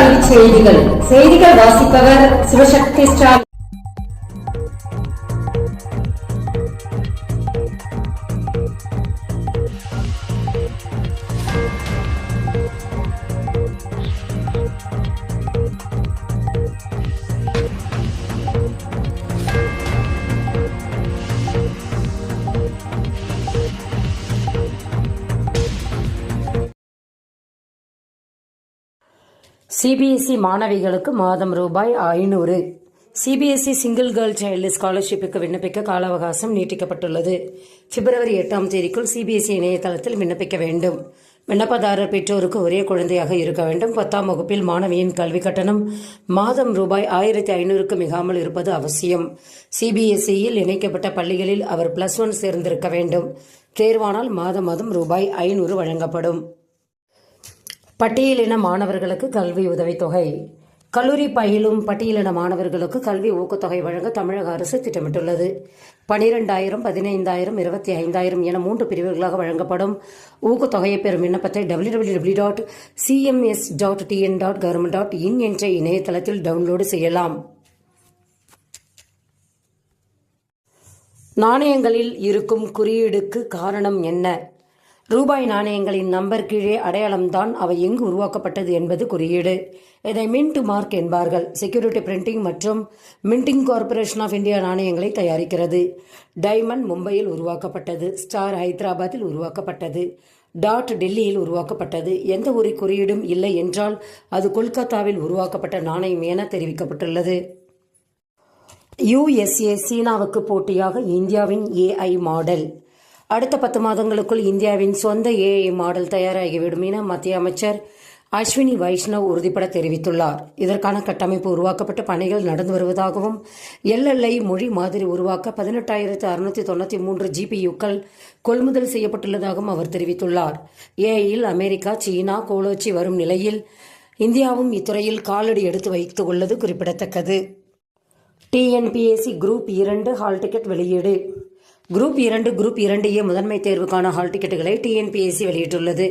கல்வி செய்திகள் வாசிப்பவர் சிவசக்தி ஸ்டார். சிபிஎஸ்இ மாணவிகளுக்கு மாதம் ரூபாய் 500. சிபிஎஸ்இ சிங்கிள் கேர்ள் சைல்டு ஸ்காலர்ஷிப்புக்கு விண்ணப்பிக்க கால அவகாசம் நீட்டிக்கப்பட்டுள்ளது. பிப்ரவரி 8ஆம் தேதிக்குள் சிபிஎஸ்இ இணையதளத்தில் விண்ணப்பிக்க வேண்டும். விண்ணப்பதாரர் பெற்றோருக்கு ஒரே குழந்தையாக இருக்க வேண்டும். 10ஆம் வகுப்பில் மாணவியின் கல்வி கட்டணம் மாதம் ரூபாய் 1500க்கு மிகாமல் இருப்பது அவசியம். சிபிஎஸ்இயில் இணைக்கப்பட்ட பள்ளிகளில் அவர் +1 சேர்ந்திருக்க வேண்டும். தேர்வானால் மாதம் ரூபாய் 500 வழங்கப்படும். பட்டியலின மாணவர்களுக்கு கல்வி உதவித்தொகை. கல்லூரி பயிலும் பட்டியலின மாணவர்களுக்கு கல்வி ஊக்கத்தொகை வழங்க தமிழக அரசு திட்டமிட்டுள்ளது. 12,000, 15,000, 25,000 என 3 பிரிவுகளாக வழங்கப்படும். ஊக்கத்தொகையை பெறும் விண்ணப்பத்தை www.cms.tn.government.in என்ற இணையதளத்தில் டவுன்லோடு செய்யலாம். நாணயங்களில் இருக்கும் குறியீடுக்கு காரணம் என்ன? ரூபாய் நாணயங்களின் நம்பர் கீழே அடையாளம்தான் அவை எங்கு உருவாக்கப்பட்டது என்பது குறியீடு. இதை மின்ட் மார்க் என்பார்கள். செக்யூரிட்டி பிரிண்டிங் மற்றும் மின்டிங் கார்ப்பரேஷன் ஆஃப் இந்தியா நாணயங்களை தயாரிக்கிறது. டைமண்ட் மும்பையில் உருவாக்கப்பட்டது. ஸ்டார் ஹைதராபாத்தில் உருவாக்கப்பட்டது. டாட் டெல்லியில் உருவாக்கப்பட்டது. எந்த ஒரு குறியீடும் இல்லை என்றால் அது கொல்கத்தாவில் உருவாக்கப்பட்ட நாணயம் என தெரிவிக்கப்பட்டுள்ளது. USA சீனாவுக்கு போட்டியாக இந்தியாவின் AI மாடல். அடுத்த 10 மாதங்களுக்குள் இந்தியாவின் சொந்த AI மாடல் தயாராகிவிடும் என மத்திய அமைச்சர் அஸ்வினி வைஷ்ணவ் உறுதிபட தெரிவித்துள்ளார். இதற்கான கட்டமைப்பு உருவாக்கப்பட்ட பணிகள் நடந்து வருவதாகவும் LLI மொழி மாதிரி உருவாக்க 18,693 GPUக்கள் கொள்முதல் செய்யப்பட்டுள்ளதாகவும் அவர் தெரிவித்துள்ளார். AIயில் அமெரிக்கா, சீனா கோலோச்சி வரும் நிலையில் இந்தியாவும் இத்துறையில் காலடி எடுத்து வைத்துக் உள்ளது குறிப்பிடத்தக்கது. TNPSC குரூப் 2 ஹால் டிக்கெட் வெளியீடு. குரூப் 2A முதன்மை தேர்வுக்கான ஹால் டிக்கெட்டுகளை TNPSC வெளியிட்டுள்ளது.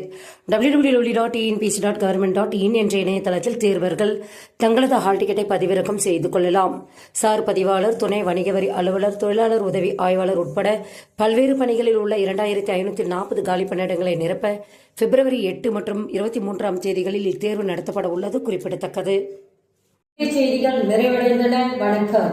www.tnpsc.government.in என்ற இணையதளத்தில் தேர்வர்கள் தங்களது ஹால் டிக்கெட்டை பதிவிறக்கம் செய்து கொள்ளலாம். சார் பதிவாளர், துணை வணிக வரி அலுவலர், தொழிலாளர் உதவி ஆய்வாளர் உட்பட பல்வேறு பணிகளில் உள்ள 2,540 காலி பணியிடங்களை நிரப்ப பிப்ரவரி 8 மற்றும் 23ஆம் தேதிகளில் இத்தேர்வு நடத்தப்பட உள்ளது குறிப்பிடத்தக்கது. செய்திகள் நிறைவடைந்தன. வணக்கம்.